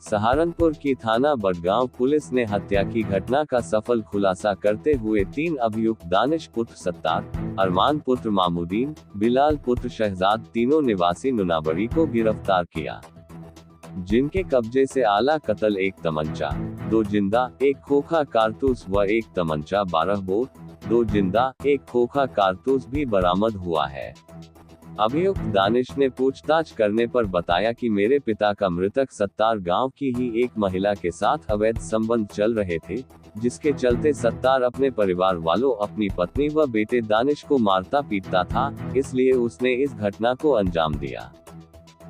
सहारनपुर की थाना बड़गांव पुलिस ने हत्या की घटना का सफल खुलासा करते हुए 3 अभियुक्त दानिश पुत्र सत्तार, अरमान पुत्र मामूदीन, बिलाल पुत्र शहजाद तीनों निवासी नुनाबड़ी को गिरफ्तार किया, जिनके कब्जे से आला कत्ल 1 तमंचा, 2 जिंदा, 1 खोखा कारतूस व 1 तमंचा 12 बोर, 2 जिंदा, 1 खोखा कारतूस भी बरामद हुआ है। अभियुक्त दानिश ने पूछताछ करने पर बताया कि मेरे पिता का मृतक सत्तार गांव की ही एक महिला के साथ अवैध संबंध चल रहे थे, जिसके चलते सत्तार अपने परिवार वालों, अपनी पत्नी व बेटे दानिश को मारता पीटता था, इसलिए उसने इस घटना को अंजाम दिया।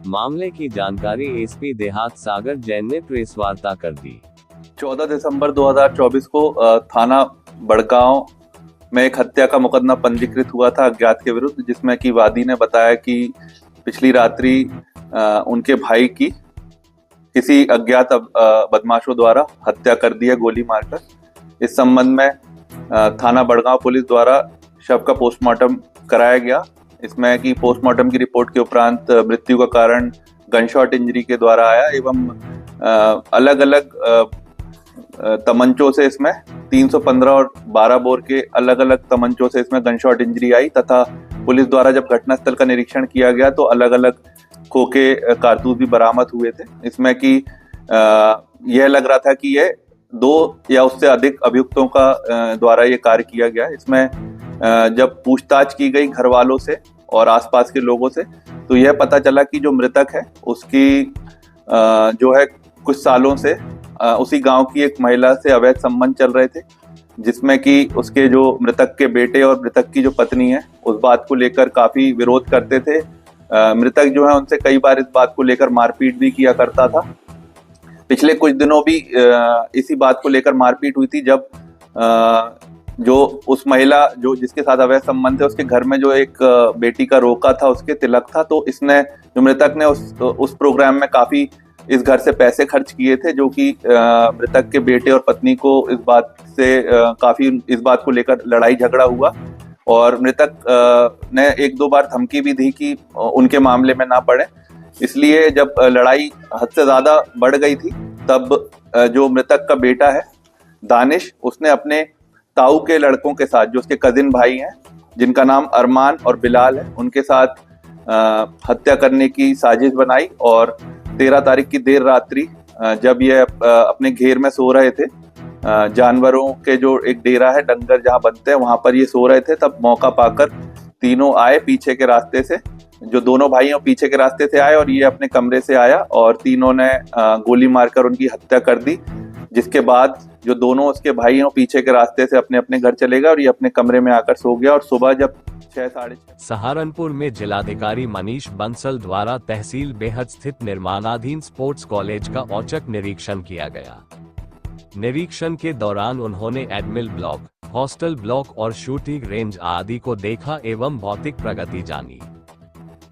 मामले की जानकारी एसपी देहात सागर जैन ने प्रेस वार्ता कर दी। 14 दिसंबर 2024 को थाना बड़गांव में एक हत्या का मुकदमा पंजीकृत हुआ था अज्ञात के विरुद्ध, जिसमें कि वादी ने बताया कि पिछली रात्रि उनके भाई की किसी अज्ञात बदमाशों द्वारा हत्या कर दी है गोली मारकर। इस संबंध में थाना बड़गांव पुलिस द्वारा शव का पोस्टमार्टम कराया गया। इसमें कि पोस्टमार्टम की रिपोर्ट के उपरांत मृत्यु का कारण गनशॉट इंजरी के द्वारा आया एवं अलग अलग तमंचों से इसमें 315 और 12 बोर के अलग अलग तमंचों से इसमें गनशॉट इंजरी आई तथा पुलिस द्वारा जब घटनास्थल का निरीक्षण किया गया तो अलग अलग खोखे कारतूस भी बरामद हुए थे। इसमें कि यह लग रहा था कि यह 2 या उससे अधिक अभियुक्तों का द्वारा ये कार्य किया गया। इसमें जब पूछताछ की गई घर वालों से और आसपास के लोगों से तो यह पता चला कि जो मृतक है उसकी जो है कुछ सालों से उसी गांव की एक महिला से अवैध संबंध चल रहे थे, जिसमें कि उसके जो मृतक के बेटे और मृतक की जो पत्नी है उस बात को लेकर काफी विरोध करते थे। मृतक जो है उनसे कई बार इस बात को लेकर मारपीट भी किया करता था। पिछले कुछ दिनों भी इसी बात को लेकर मारपीट हुई थी, जब जो उस महिला जो जिसके साथ अवैध संबंध है उसके घर में जो एक बेटी का रोका था, उसके तिलक था, तो इसने जो मृतक ने उस प्रोग्राम में काफी इस घर से पैसे खर्च किए थे, जो कि मृतक के बेटे और पत्नी को इस बात से काफी इस बात को लेकर लड़ाई झगड़ा हुआ और मृतक ने 1-2 बार धमकी भी दी कि उनके मामले में ना पड़े। इसलिए जब लड़ाई हद से ज्यादा बढ़ गई थी तब जो मृतक का बेटा है दानिश, उसने अपने ताऊ के लड़कों के साथ, जो उसके कजिन भाई हैं जिनका नाम अरमान और बिलाल है, उनके साथ हत्या करने की साजिश बनाई और 13 तारीख की देर रात्रि जब ये अपने घेर में सो रहे थे, जानवरों के जो एक डेरा है, डंगर जहाँ बनते हैं, वहां पर ये सो रहे थे, तब मौका पाकर तीनों आए पीछे के रास्ते से। जो दोनों भाइयों पीछे के रास्ते से आए और ये अपने कमरे से आया और तीनों ने गोली मारकर उनकी हत्या कर दी, जिसके बाद जो दोनों उसके भाइयों पीछे के रास्ते से अपने अपने घर चले गए और ये अपने कमरे में आकर सो गया। और सुबह जब 6-6:30 सहारनपुर में जिलाधिकारी मनीष बंसल द्वारा तहसील बेहद स्थित निर्माणाधीन स्पोर्ट्स कॉलेज का औचक निरीक्षण किया गया। निरीक्षण के दौरान उन्होंने एडमिल ब्लॉक, हॉस्टल ब्लॉक और शूटिंग रेंज आदि को देखा एवं भौतिक प्रगति जानी।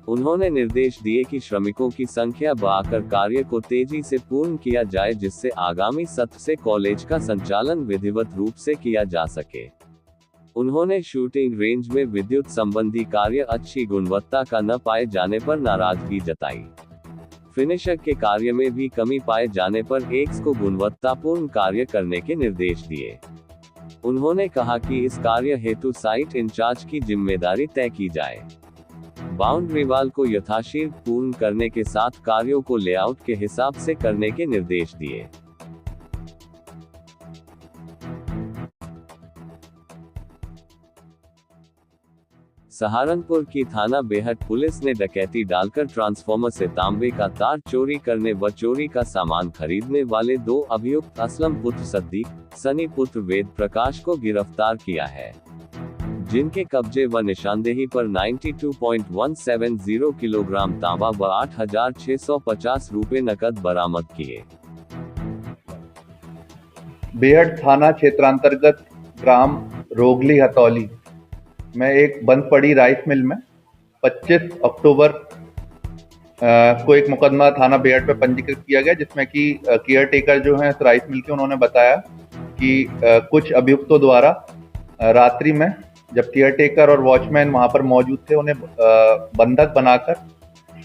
उन्होंने निर्देश दिए कि श्रमिकों की संख्या बढ़ाकर कार्य को तेजी से पूर्ण किया जाए, जिससे आगामी सत्र से कॉलेज का संचालन विधिवत रूप से किया जा सके। उन्होंने शूटिंग रेंज में विद्युत संबंधी कार्य अच्छी गुणवत्ता का न पाए जाने पर नाराजगी जताई। फिनिशर के कार्य में भी कमी पाए जाने पर एक्स को गुणवत्तापूर्ण कार्य करने के निर्देश दिए। उन्होंने कहा कि इस कार्य हेतु साइट इंचार्ज की जिम्मेदारी तय की जाए। बाउंड्री वाल को यथाशीघ्र पूर्ण करने के साथ कार्यों को लेआउट के हिसाब से करने के निर्देश दिए। सहारनपुर की थाना बेहट पुलिस ने डकैती डालकर ट्रांसफार्मर से तांबे का तार चोरी करने व चोरी का सामान खरीदने वाले 2 अभियुक्त असलम पुत्र सद्दीक, सनी पुत्र वेद प्रकाश को गिरफ्तार किया है, जिनके कब्जे व निशानदेही पर 92.170 किलोग्राम तांबा व 8,650 रुपए नकद बरामद किए। बेहट थाना क्षेत्रांतर्गत ग्राम रोगली हथौली में एक बंद पड़ी राइस मिल में 25 अक्टूबर को एक मुकदमा थाना बेहट पे पंजीकृत किया गया, जिसमें कि केयर टेकर जो हैं इस राइस मिल के, उन्होंने बताया कि कुछ अभियुक्तों द्वारा रात्रि में जब केयर टेकर और वॉचमैन वहां पर मौजूद थे, उन्हें बंधक बनाकर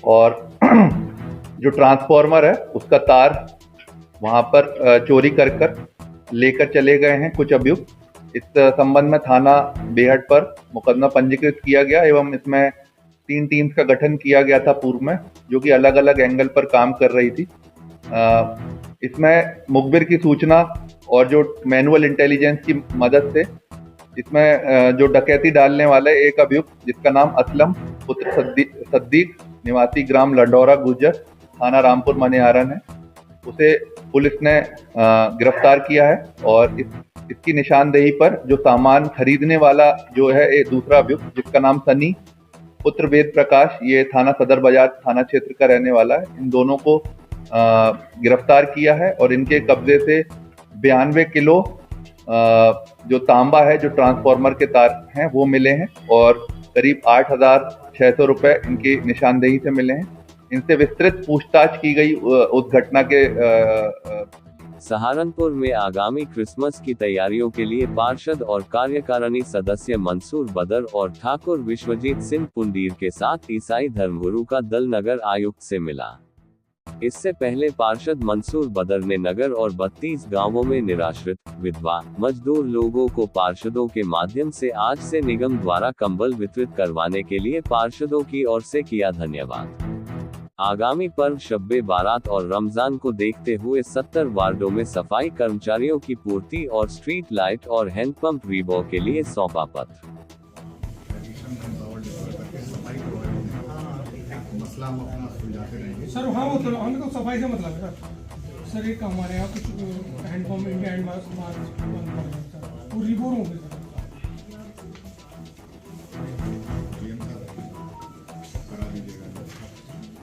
और जो ट्रांसफार्मर है उसका तार वहां पर चोरी कर लेकर चले गए हैं कुछ अभियुक्त। इस संबंध में थाना बेहट पर मुकदमा पंजीकृत किया गया एवं इसमें 3 टीम्स का गठन किया गया था पूर्व में, जो कि अलग अलग एंगल पर काम कर रही थी। इसमें मुखबिर की सूचना और जो मैनुअल इंटेलिजेंस की मदद से इसमें जो डकैती डालने वाले एक अभियुक्त जिसका नाम असलम पुत्र सद्दीक निवासी ग्राम लंडौरा गुजर थाना रामपुर मनिहारन है, उसे पुलिस ने गिरफ्तार किया है। और इसकी निशानदेही पर जो सामान खरीदने वाला जो है एक दूसरा अभियुक्त जिसका नाम सनी पुत्र वेद प्रकाश, ये थाना सदर बाजार थाना क्षेत्र का रहने वाला है, इन दोनों को गिरफ्तार किया है। और इनके कब्जे से 92 किलो जो तांबा है, जो ट्रांसफार्मर के तार हैं, वो मिले हैं और करीब 8,600 रुपए इनकी निशानदेही से मिले हैं। इनसे विस्तृत पूछताछ की गई उस घटना के। सहारनपुर में आगामी क्रिसमस की तैयारियों के लिए पार्षद और कार्यकारिणी सदस्य मंसूर बदर और ठाकुर विश्वजीत सिंह पुंडीर के साथ ईसाई धर्मगुरु का दल नगर आयुक्त से मिला। इससे पहले पार्षद मंसूर बदर ने नगर और 32 गांवों में निराश्रित, विधवा, मजदूर लोगों को पार्षदों के माध्यम से आज से निगम द्वारा कंबल वितरित करवाने के लिए पार्षदों की ओर से किया धन्यवाद। आगामी पर्व शब्बे बारात और रमजान को देखते हुए 70 वार्डों में सफाई कर्मचारियों की पूर्ति और स्ट्रीट लाइट और हैंडपंप रीबो के लिए सौंपा पत्र। सर हाँ, वो तो हमें तो सफाई से मतलब है सर। एक हमारे यहाँ कुछ हैंडपम्प इंडिया हैंड मास्क बंद कर रहे सर, वो रिबोर होंगे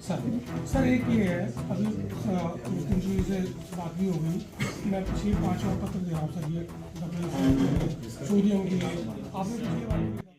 सर। एक ये है, अभी कुछ दिन से बात भी हो गई, मैं पिछले 5 और पत्र दे रहा हूँ सर, ये चोरियों के लिए आपने पिछली बार